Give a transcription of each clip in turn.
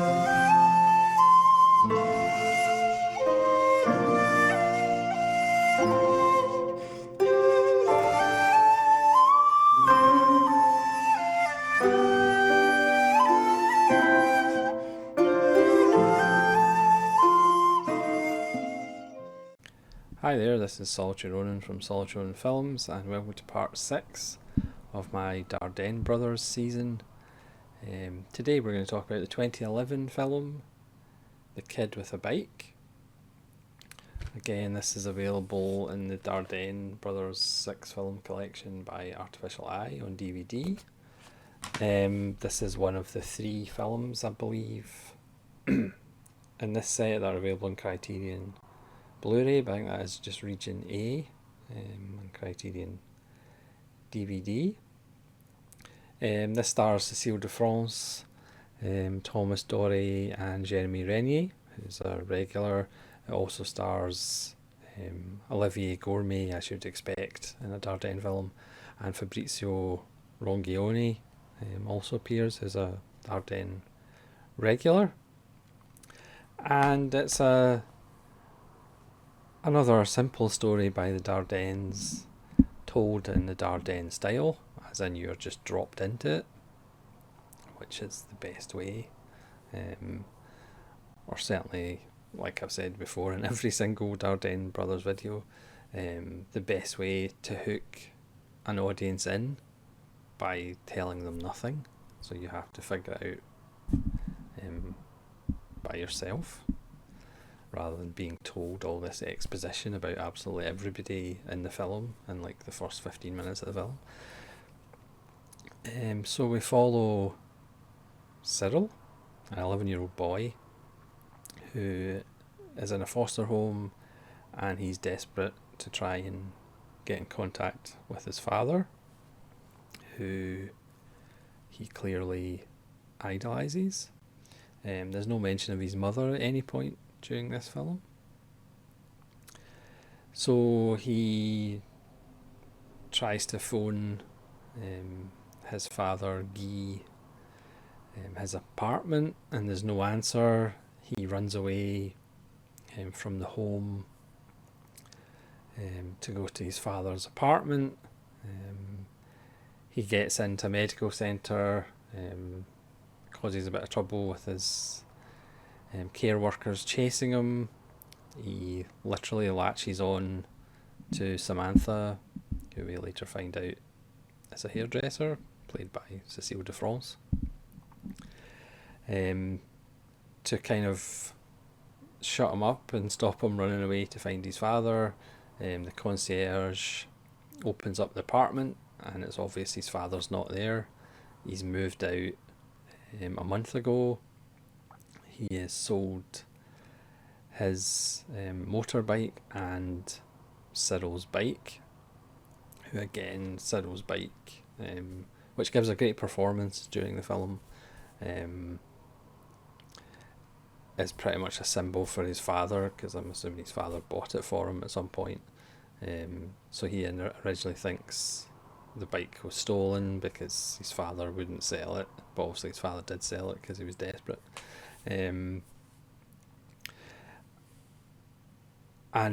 Hi there, this is Solitary Ronin from Solitary Ronin Films, and welcome to part 6 of my Dardenne Brothers season. Today we're going to talk about the 2011 film, The Kid with a Bike. Again, this is available in the Dardenne Brothers 6 film collection by Artificial Eye on DVD. This is one of the 3 films, I believe, in this set that are available in Criterion Blu-ray, but I think that is just Region A on Criterion DVD. This stars Cecile de France, Thomas Doré and Jeremy Renier, who's a regular. It also stars Olivier Gourmet, as you'd expect in a Dardenne film, and Fabrizio Rongione also appears as a Dardenne regular. And it's another simple story by the Dardennes, told in the Dardenne style, as in you're just dropped into it, which is the best way, or certainly, like I've said before in every single Dardenne Brothers video, the best way to hook an audience in by telling them nothing, so you have to figure it out by yourself, rather than being told all this exposition about absolutely everybody in the film in like the first 15 minutes of the film. So we follow Cyril, an 11-year-old boy who is in a foster home, and he's desperate to try and get in contact with his father, who he clearly idolises. There's no mention of his mother at any point during this film. So he tries to phone his father Guy his apartment, and there's no answer. He runs away from the home to go to his father's apartment. He gets into a medical centre, causes a bit of trouble with his care workers chasing him. He literally latches on to Samantha, who we later find out is a hairdresser, played by Cecile de France, to kind of shut him up and stop him running away to find his father. The concierge opens up the apartment, and it's obvious his father's not there. He's moved out a month ago. He has sold his motorbike and Cyril's bike, who again, Cyril's bike, which gives a great performance during the film, is pretty much a symbol for his father, because I'm assuming his father bought it for him at some point. So he originally thinks the bike was stolen because his father wouldn't sell it, but obviously his father did sell it because he was desperate. And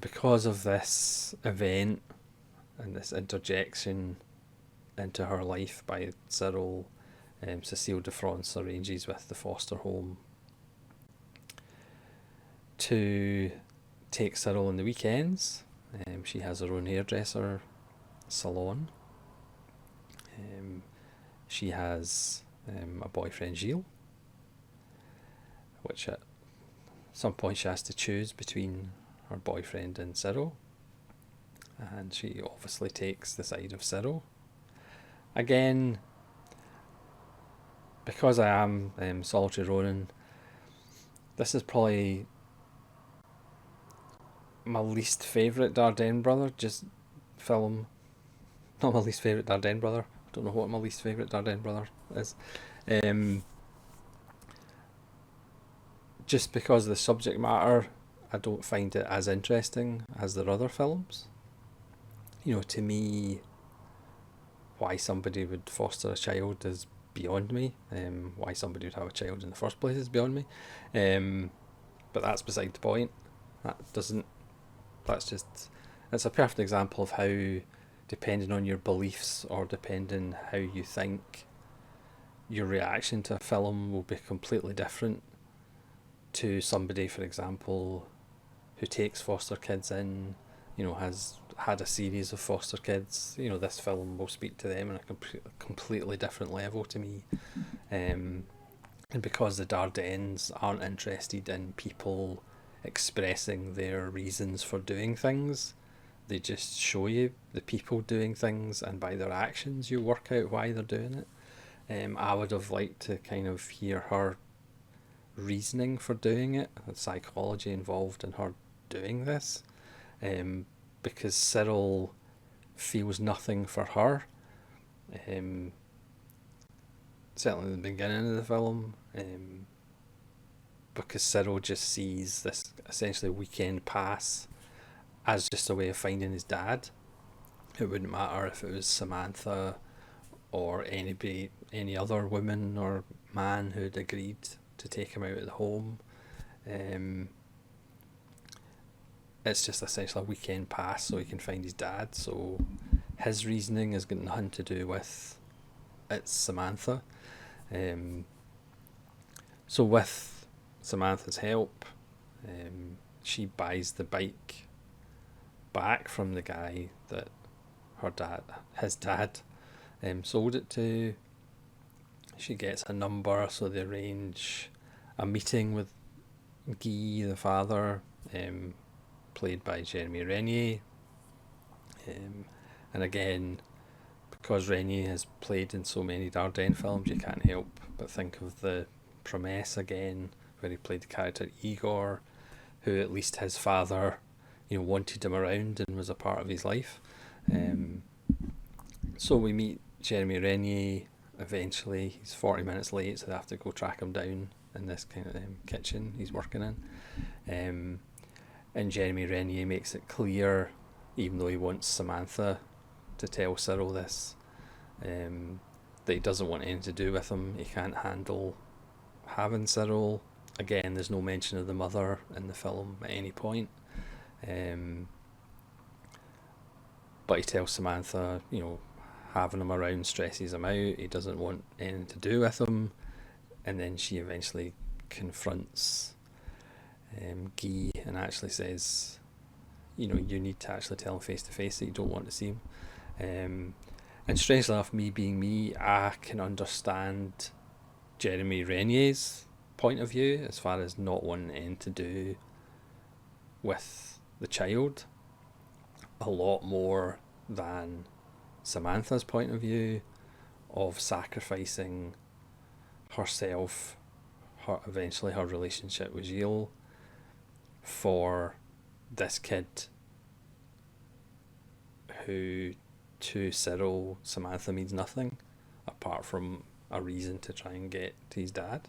because of this event and this interjection into her life by Cyril, Cecile de France arranges with the foster home to take Cyril on the weekends. She has her own hairdresser salon. She has a boyfriend, Gilles, which at some point she has to choose between her boyfriend and Cyril, and she obviously takes the side of Cyril. Again, because I am Solitary Ronin, this is probably my least favourite Dardenne brother, just film. Not my least favourite Dardenne brother. I don't know what my least favourite Dardenne brother is. Just because of the subject matter, I don't find it as interesting as their other films. You know, to me, why somebody would foster a child is beyond me. Why somebody would have a child in the first place is beyond me. But that's beside the point. That doesn't. That's just. It's a perfect example of how, depending on your beliefs or depending how you think, your reaction to a film will be completely different to somebody, for example, who takes foster kids in, has had a series of foster kids. This film will speak to them on a completely different level to me. And because the Dardennes aren't interested in people expressing their reasons for doing things, they just show you the people doing things, and by their actions you work out why they're doing it. I would have liked to kind of hear her reasoning for doing it, the psychology involved in her doing this, because Cyril feels nothing for her. Certainly in the beginning of the film, because Cyril just sees this essentially weekend pass as just a way of finding his dad. It wouldn't matter if it was Samantha or any other woman or man who'd agreed to take him out of the home. It's just essentially a weekend pass so he can find his dad. So his reasoning has got nothing to do with it's Samantha. So with Samantha's help, she buys the bike back from the guy that his dad, sold it to. She gets a number, so they arrange a meeting with Guy, the father, played by Jeremy Renier. And again, because Renier has played in so many Dardenne films, you can't help but think of the Promesse again, where he played the character Igor, who at least his father, wanted him around and was a part of his life. So we meet Jeremy Renier eventually. He's 40 minutes late, so they have to go track him down in this kind of kitchen he's working in. And Jeremy Renier makes it clear, even though he wants Samantha to tell Cyril this, that he doesn't want anything to do with him. He can't handle having Cyril. Again, there's no mention of the mother in the film at any point. But he tells Samantha, having him around stresses him out. He doesn't want anything to do with him. And then she eventually confronts Guy and actually says, you need to actually tell him face to face that you don't want to see him. And strangely enough, me being me, I can understand Jeremy Renier's point of view as far as not wanting anything to do with the child a lot more than Samantha's point of view of sacrificing herself, eventually her relationship with Gilles, for this kid who to Cyril, Samantha means nothing apart from a reason to try and get to his dad.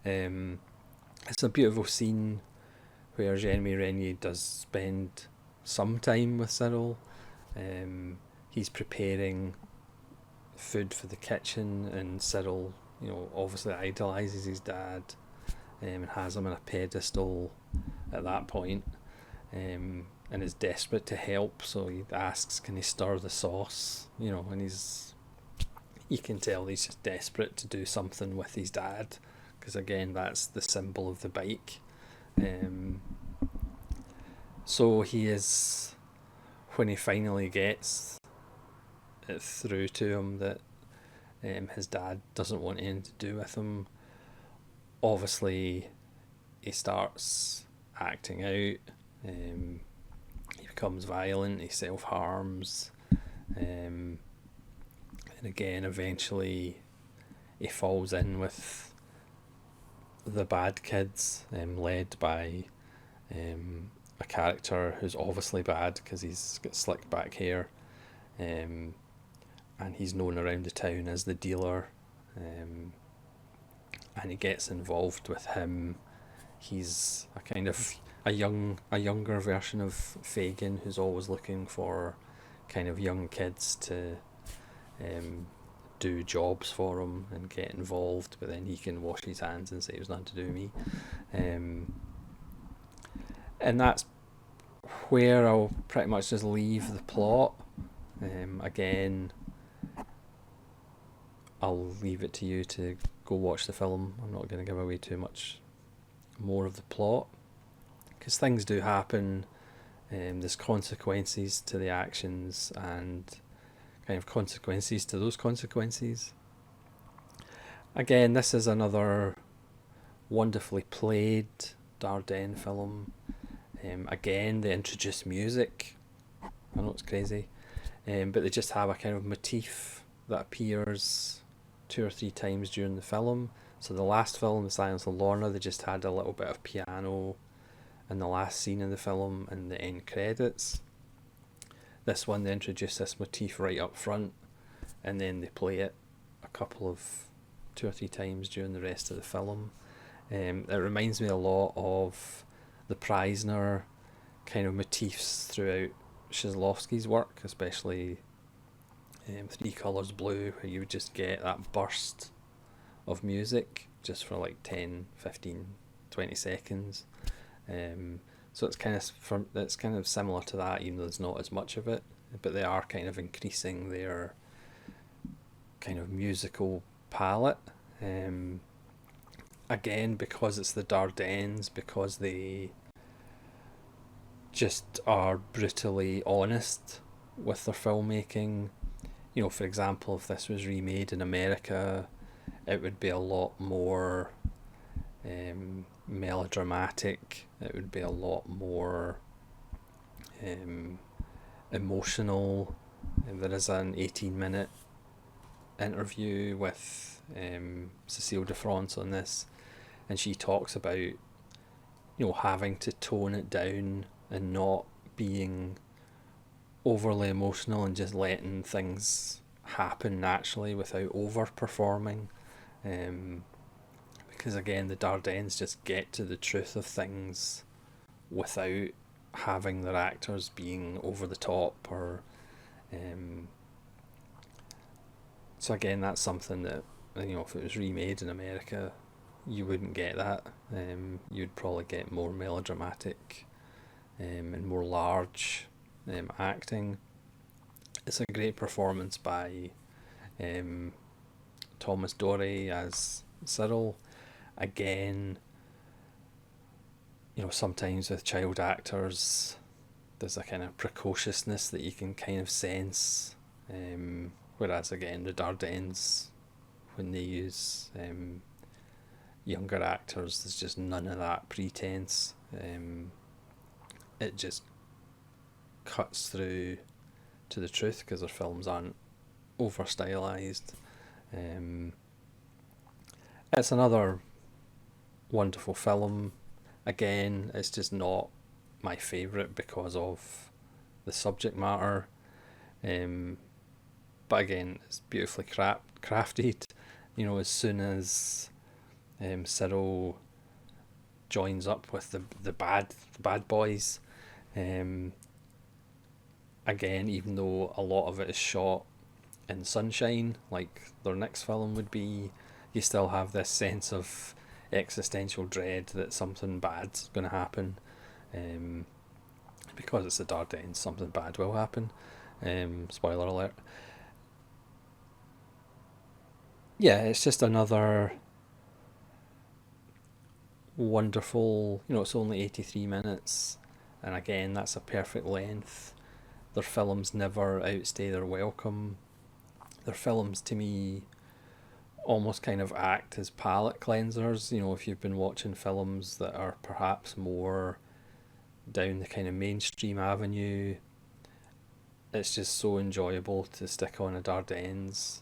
It's a beautiful scene where Jeremy Renier does spend some time with Cyril. He's preparing food for the kitchen, and Cyril, obviously idolises his dad, and has him on a pedestal at that point, and is desperate to help, so he asks, can he stir the sauce, and you can tell he's just desperate to do something with his dad, because again, that's the symbol of the bike. So he is, when he finally gets it through to him that his dad doesn't want anything to do with him, obviously he starts acting out. He becomes violent, he self-harms, and again eventually he falls in with the bad kids, led by a character who's obviously bad because he's got slick back hair, and he's known around the town as the dealer, and he gets involved with him. He's a kind of a younger version of Fagin, who's always looking for kind of young kids to do jobs for him and get involved, but then he can wash his hands and say it was nothing to do with me. And that's where I'll pretty much just leave the plot. Again, I'll leave it to you to go watch the film. I'm not going to give away too much more of the plot, because things do happen. There's consequences to the actions and kind of consequences to those consequences. Again, this is another wonderfully played Dardenne film. Again, they introduce music. I know it's crazy, but they just have a kind of motif that appears 2 or 3 times during the film. So the last film, The Silence of Lorna, they just had a little bit of piano in the last scene of the film and the end credits. This one, they introduce this motif right up front, and then they play it a couple of 2 or 3 times during the rest of the film. It reminds me a lot of the Preisner kind of motifs throughout Shizlovsky's work, especially Three Colours Blue, where you would just get that burst of music just for like 10, 15, 20 seconds. So it's kind of similar to that, even though there's not as much of it, but they are kind of increasing their kind of musical palette. Again, because it's the Dardennes, because they just are brutally honest with their filmmaking. You know, for example, if this was remade in America, it would be a lot more melodramatic. It would be a lot more emotional. There is an 18-minute interview with Cécile de France on this, and she talks about, you know, having to tone it down and not being overly emotional and just letting things happen naturally without over performing. Because again, the Dardennes just get to the truth of things without having their actors being over the top or so again, that's something that, you know, if it was remade in America, you wouldn't get that. You'd probably get more melodramatic and more large acting. It's a great performance by Thomas Doré as Cyril. Again, you know, sometimes with child actors, there's a kind of precociousness that you can kind of sense. Whereas again, the Dardennes, when they use younger actors, there's just none of that pretense. It just cuts through to the truth because their films aren't over stylized. It's another wonderful film. Again, it's just not my favourite because of the subject matter. But again, it's beautifully crafted. You know, as soon as Cyril joins up with the bad boys, again, even though a lot of it is shot in sunshine, like their next film would be, you still have this sense of existential dread that something bad's going to happen. Because it's the Dardennes, something bad will happen. Spoiler alert. Yeah, it's just another wonderful, you know, it's only 83 minutes, and again, that's a perfect length. Their films never outstay their welcome. Their films, to me, almost kind of act as palate cleansers. You know, if you've been watching films that are perhaps more down the kind of mainstream avenue, it's just so enjoyable to stick on a Dardennes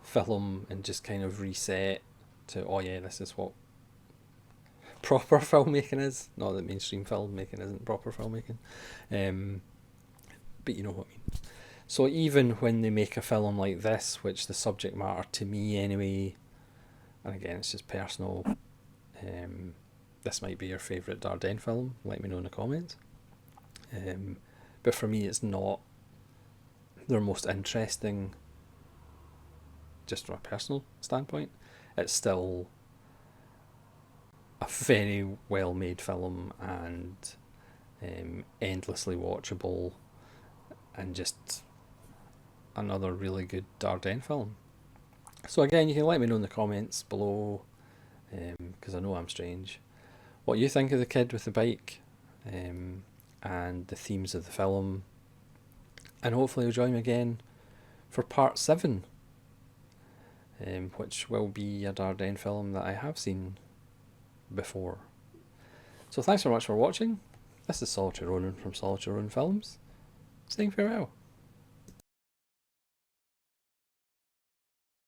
film and just kind of reset to, oh yeah, this is what proper filmmaking is. Not that mainstream filmmaking isn't proper filmmaking, but you know what I mean. So even when they make a film like this, which the subject matter, to me anyway, and again it's just personal, this might be your favourite Dardenne film, let me know in the comments. But for me, it's not their most interesting just from a personal standpoint, it's still a very well made film and endlessly watchable, and just another really good Dardenne film. So again, you can let me know in the comments below, because I know I'm strange, what you think of the kid with the bike, and the themes of the film. And hopefully you'll join me again for part 7, which will be a Dardenne film that I have seen before. So thanks very much for watching. This is Solitary Ronan from Solitary Ronan Films, saying farewell.